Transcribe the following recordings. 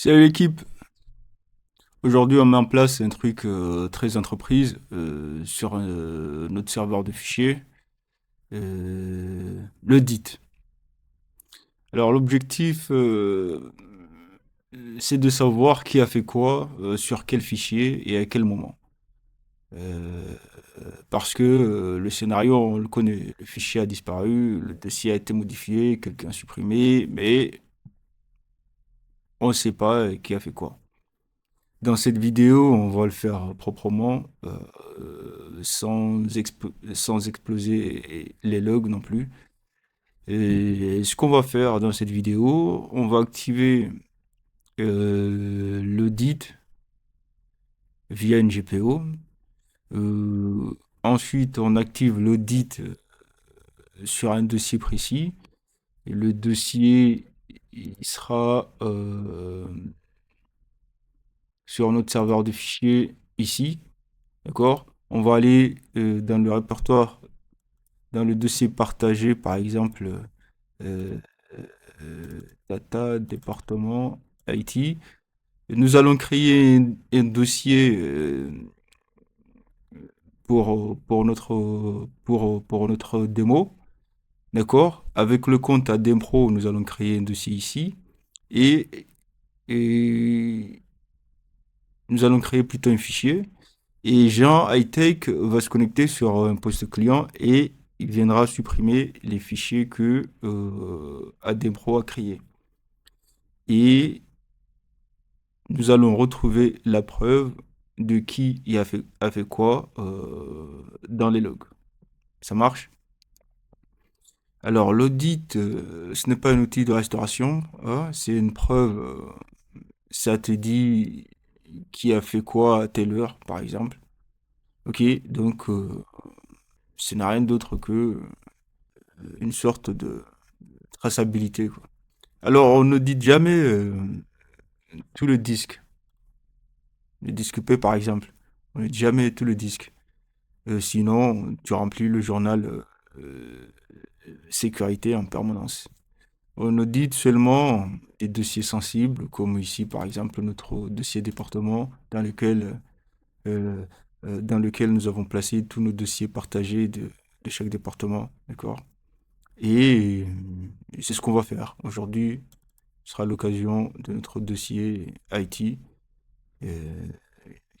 Salut l'équipe. Aujourd'hui, on met en place un truc très entreprise sur notre serveur de fichiers, l'audit. Alors l'objectif, c'est de savoir qui a fait quoi, sur quel fichier et à quel moment. Euh, Parce que le scénario, on le connaît. Le fichier a disparu, le dossier a été modifié, quelqu'un a supprimé, mais on ne sait pas qui a fait quoi. Dans cette vidéo, on va le faire proprement, sans exploser les logs non plus. Et ce qu'on va faire dans cette vidéo, on va activer l'audit via une GPO. Ensuite, on active l'audit sur un dossier précis. Et le dossier, il sera sur notre serveur de fichiers ici. D'accord? On va aller dans le répertoire, dans le dossier partagé, par exemple, euh, data, département, IT. Nous allons créer un dossier pour notre démo. D'accord? Avec le compte ADEMPRO, nous allons créer un dossier ici. Et, et nous allons créer plutôt un fichier. Et Jean Hightech va se connecter sur un poste client et il viendra supprimer les fichiers que Adempro a créés. Et nous allons retrouver la preuve de qui a fait quoi dans les logs. Ça marche? Alors l'audit, ce n'est pas un outil de restauration, hein, c'est une preuve. Ça te dit qui a fait quoi à telle heure, par exemple. Ok, donc ce n'est rien d'autre que une sorte de traçabilité, quoi. Alors, on ne dit jamais tout le disque P par exemple. On ne dit jamais tout le disque. Sinon, tu remplis le journal sécurité en permanence. On audite seulement des dossiers sensibles, comme ici par exemple notre dossier département, euh, dans lequel nous avons placé tous nos dossiers partagés de chaque département. D'accord? Et c'est ce qu'on va faire. Aujourd'hui, ce sera l'occasion de notre dossier IT euh,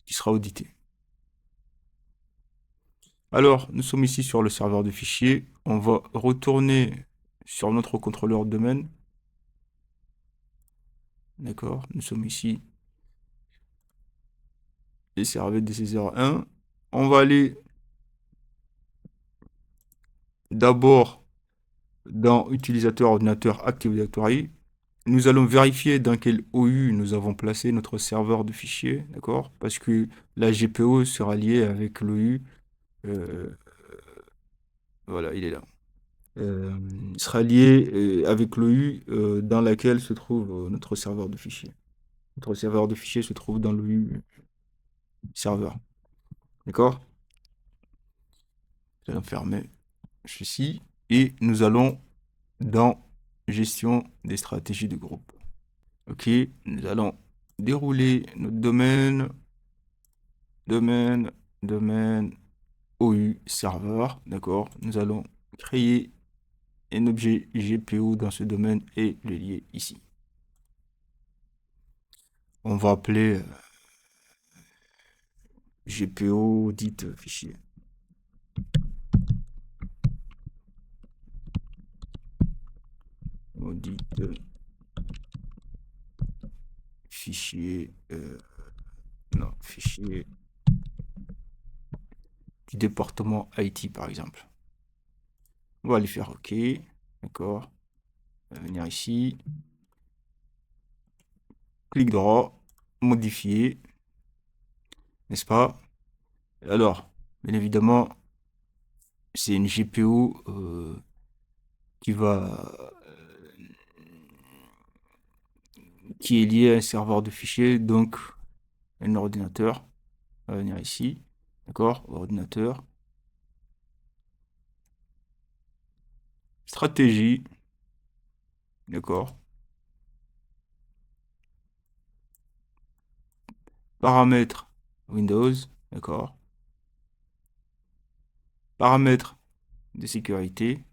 qui sera audité. Alors, nous sommes ici sur le serveur de fichiers. On va retourner sur notre contrôleur de domaine. D'accord? Nous sommes ici, les serveurs DC01. On va aller d'abord dans utilisateur ordinateur Active Directory. Nous allons vérifier dans quel OU nous avons placé notre serveur de fichiers, d'accord? Parce que la GPO sera liée avec l'OU. Voilà, il est là. Euh, Sera lié avec l'OU dans laquelle se trouve notre serveur de fichiers. Notre serveur de fichiers se trouve dans l'OU serveur. D'accord? Nous allons fermer ceci et nous allons dans gestion des stratégies de groupe. Ok, nous allons dérouler notre domaine, domaine, domaine, OU serveur. D'accord? Nous allons créer un objet GPO dans ce domaine et le lier ici. On va appeler GPO audit fichier. Audit fichier. Non, fichier du département IT par exemple. On va aller faire OK. D'accord. On va venir ici. Clic droit. Modifier. N'est-ce pas? Alors, bien évidemment, c'est une GPO qui va qui est liée à un serveur de fichiers, donc un ordinateur. On va venir ici. D'accord? Ordinateur. Stratégie. D'accord. Paramètres Windows, d'accord. Paramètres de sécurité.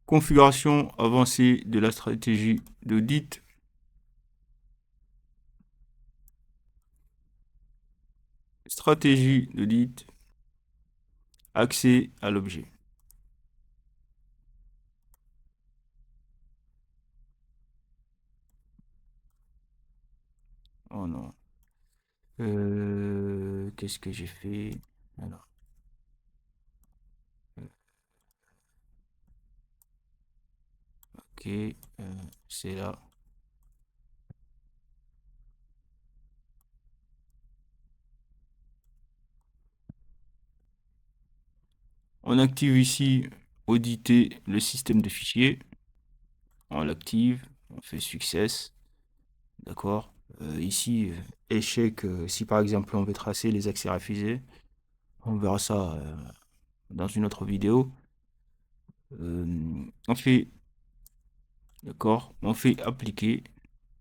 Configuration avancée de la stratégie d'audit. Stratégie d'audit. Accès à l'objet. Oh non. Qu'est-ce que j'ai fait? Alors, ok, c'est là. On active ici auditer le système de fichiers. On l'active, on fait success, d'accord. Ici, échec, si par exemple on veut tracer les accès refusés, on verra ça dans une autre vidéo. On fait, d'accord, on fait appliquer,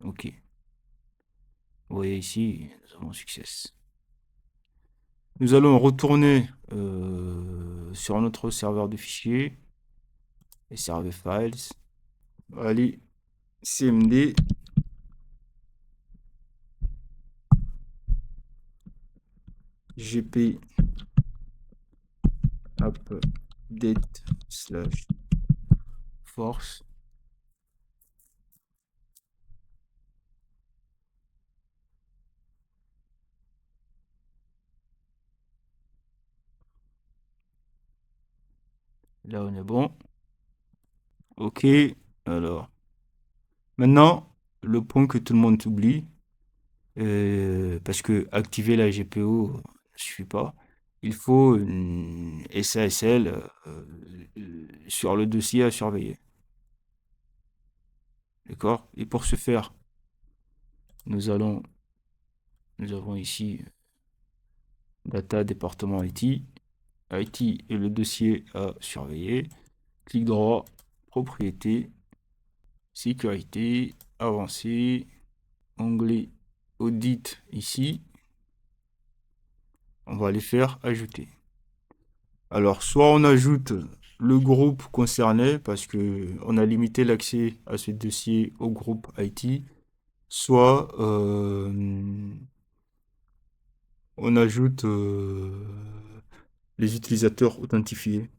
ok. Vous voyez ici, nous avons success. Nous allons retourner sur notre serveur de fichiers, et server files. Allez, cmd gp update slash force. Là, on est bon. Ok, alors. Maintenant, le point que tout le monde oublie, parce que activer la GPO ne suffit pas. Il faut une SASL sur le dossier à surveiller. D'accord? Et pour ce faire, nous avons ici Data département IT. IT est le dossier à surveiller. Clic droit, propriété, sécurité, avancé, onglet audit ici. On va les faire ajouter. Alors, soit on ajoute le groupe concerné parce que on a limité l'accès à ce dossier au groupe IT, soit on ajoute les utilisateurs authentifiés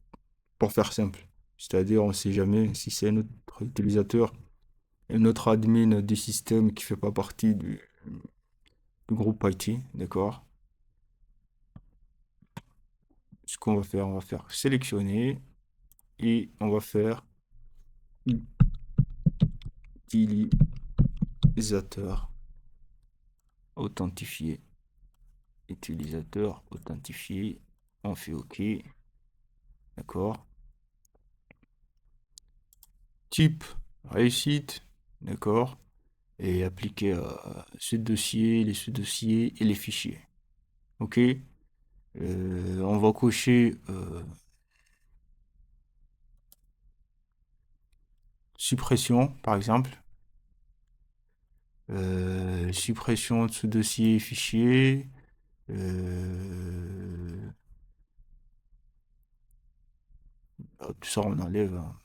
pour faire simple. C'est-à-dire, on ne sait jamais si c'est notre utilisateur et notre admin des systèmes qui ne fait pas partie du groupe IT, d'accord? Ce qu'on va faire, on va faire sélectionner et on va faire utilisateur authentifié. Utilisateur authentifié. On fait OK. D'accord. Type réussite. D'accord. Et appliquer à ce dossier, les sous-dossiers et les fichiers. OK. On va cocher suppression, par exemple. Suppression de ce dossier et fichier. Tout ça, on enlève. Hein.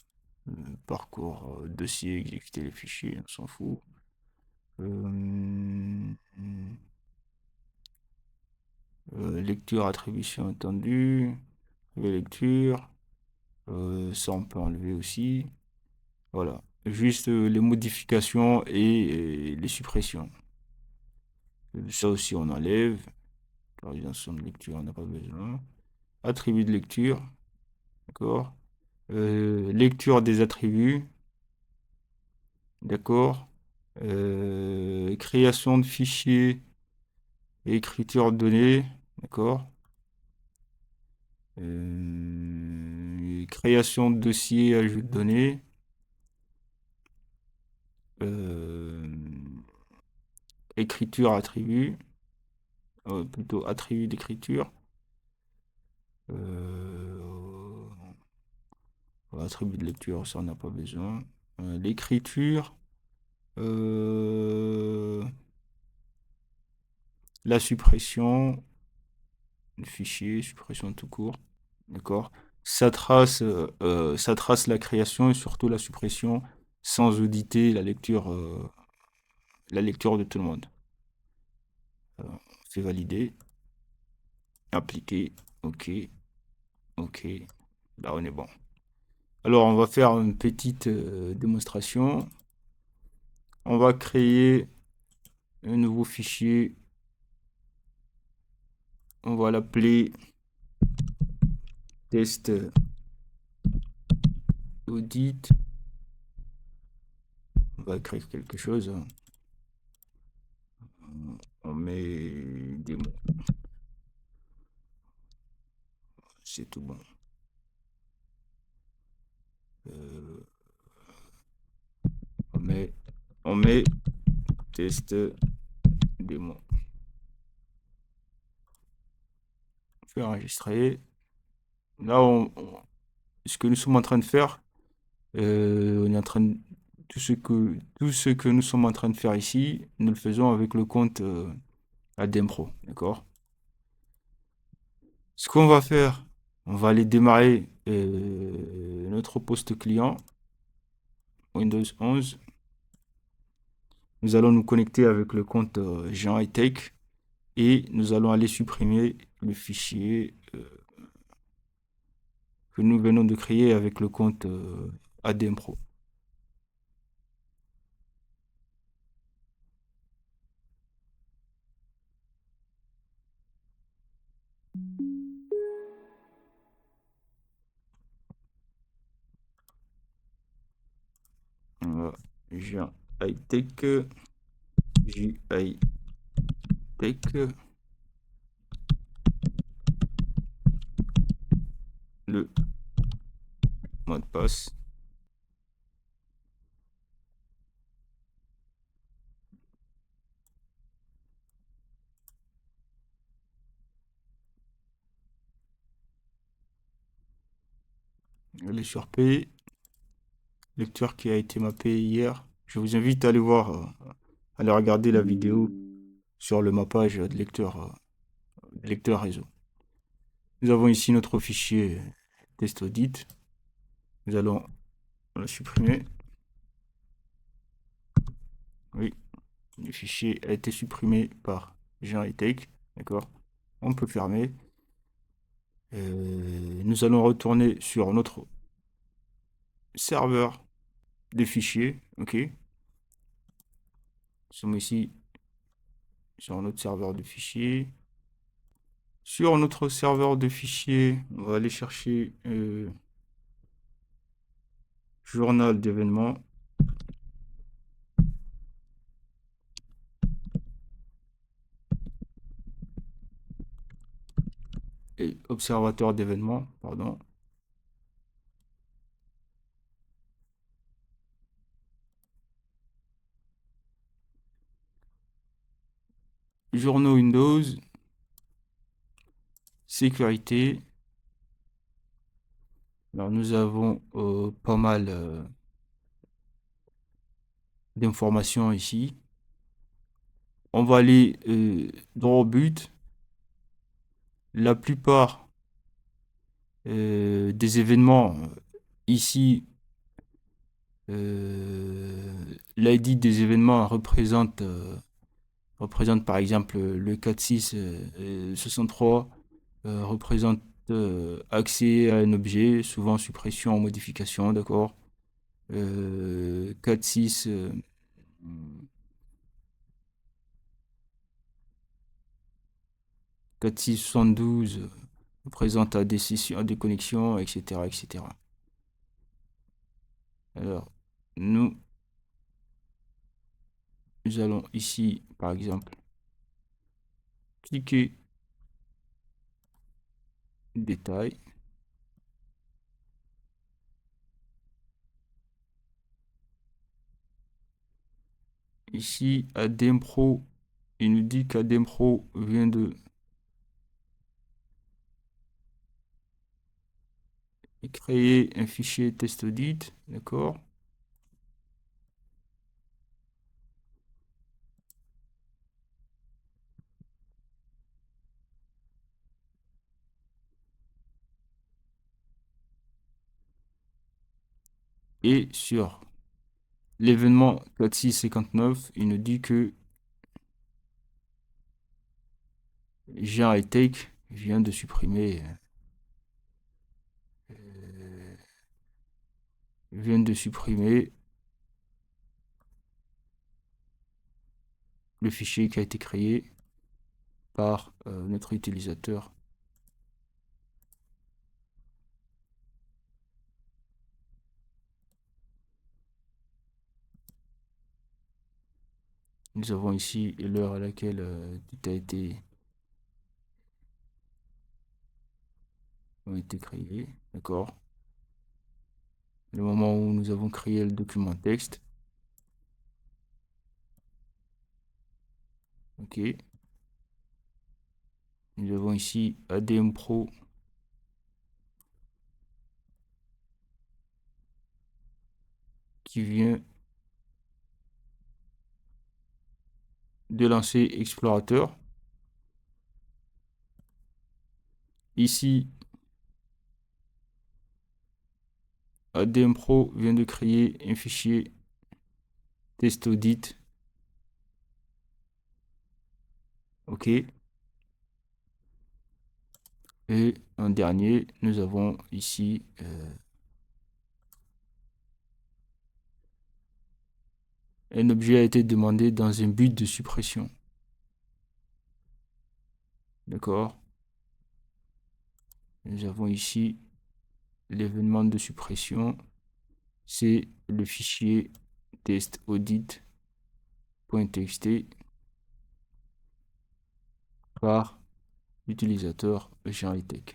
Parcours, dossier, exécuter les fichiers, on s'en fout. Lecture, attribution attendue. Lecture. Ça, on peut enlever aussi. Voilà. Juste les modifications et les suppressions. Ça aussi, on enlève. Organisation de lecture, on n'a pas besoin. Attribut de lecture. D'accord. Lecture des attributs. D'accord. Création de fichiers et écriture de données. D'accord. Création de dossiers, ajout de données. Écriture attribut. Plutôt attribut d'écriture. Attribut de lecture, ça on n'a pas besoin. L'écriture, la suppression du fichier, suppression tout court, d'accord. Ça trace la création et surtout la suppression sans auditer la lecture de tout le monde. C'est validé, appliquer, ok, ok, là on est bon. Alors on va faire une petite démonstration. On va créer un nouveau fichier. On va l'appeler test audit. On va écrire quelque chose. On met des mots. C'est tout bon. On met test démo. Je vais enregistrer. Là, ce que nous sommes en train de faire, on est en train de, tout ce que nous sommes en train de faire ici, nous le faisons avec le compte Adempro, d'accord? Ce qu'on va faire, on va aller démarrer notre poste client Windows 11. Nous allons nous connecter avec le compte Jean Hightech et nous allons aller supprimer le fichier que nous venons de créer avec le compte Adempro. Jean Hightech, J-Hightech, le mot de passe. Aller sur P, lecteur qui a été mappé hier. Je vous invite à aller voir, à aller regarder la vidéo sur le mappage de lecteur réseau. Nous avons ici notre fichier test audit. Nous allons le supprimer. Oui, le fichier a été supprimé par Jean Hightech. D'accord. On peut fermer. Nous allons retourner sur notre serveur des fichiers. Ok. Nous sommes ici sur notre serveur de fichiers. Sur notre serveur de fichiers, on va aller chercher journal d'événements. Et observateur d'événements, pardon. Journaux Windows, sécurité. Alors nous avons pas mal d'informations ici. On va aller droit au but. La plupart des événements ici, l'ID des événements représente par exemple le 4663 représente accès à un objet, souvent suppression ou modification, d'accord. 46 4672 représente à des sessions, à des connexions, etc., etc. Alors, nous allons ici, par exemple, cliquer détail. Ici, Adempro, il nous dit qu'Adempro vient de créer un fichier test audit, d'accord. Et sur l'événement 4659, il nous dit que Jean Hightech vient de supprimer le fichier qui a été créé par notre utilisateur. Nous avons ici l'heure à laquelle tout a été créé, d'accord. Le moment où nous avons créé le document texte. Ok. Nous avons ici ADM Pro qui vient de lancer Explorateur. Ici, ADM Pro vient de créer un fichier test audit. Ok. Et en dernier, nous avons ici un objet a été demandé dans un but de suppression. D'accord. Nous avons ici l'événement de suppression. C'est le fichier test audit.txt par l'utilisateur Jean Hightech.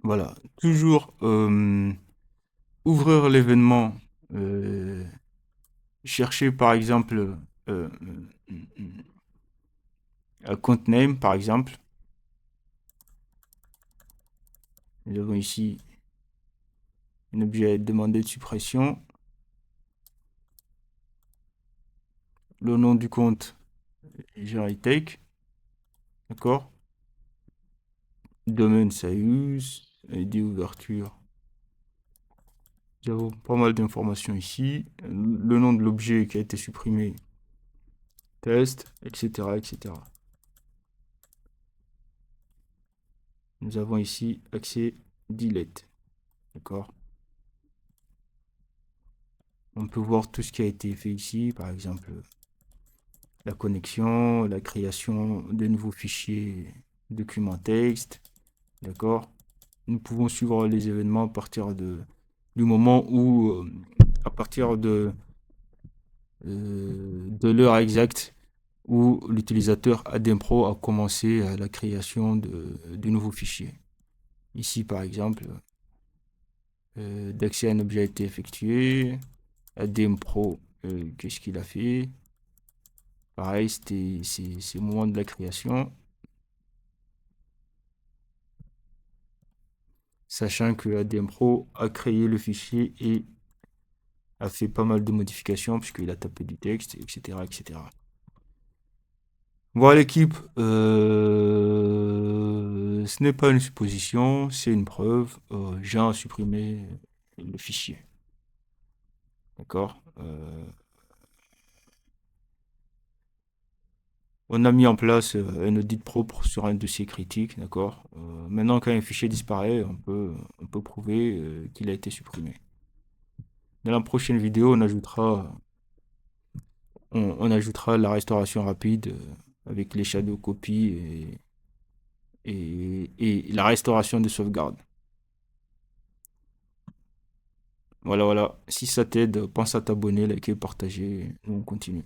Voilà, toujours ouvrir l'événement, chercher par exemple account name par exemple. Nous avons ici un objet demandé de suppression. Le nom du compte Jean Hightech. D'accord. Domaine SAUS, ID ouverture. Nous avons pas mal d'informations ici. Le nom de l'objet qui a été supprimé. Test, etc., etc. Nous avons ici accès delete. D'accord. On peut voir tout ce qui a été fait ici, par exemple la connexion, la création de nouveaux fichiers, documents texte. D'accord. Nous pouvons suivre les événements à partir du moment où, à partir de l'heure exacte où l'utilisateur ADM Pro a commencé la création de nouveaux fichiers. Ici, par exemple, d'accès à un objet a été effectué. ADM Pro, qu'est-ce qu'il a fait? Pareil, c'est au moment de la création. Sachant que ADM Pro a créé le fichier et a fait pas mal de modifications puisqu'il a tapé du texte, etc., etc. Voilà l'équipe, ce n'est pas une supposition, c'est une preuve. Jean a supprimé le fichier. D'accord. On a mis en place un audit propre sur un dossier critique. D'accord. Maintenant, quand un fichier disparaît, on peut prouver qu'il a été supprimé. Dans la prochaine vidéo, on ajoutera la restauration rapide avec les shadow copies et la restauration de sauvegarde. Voilà, voilà. Si ça t'aide, pense à t'abonner, liker, partager. Nous, on continue.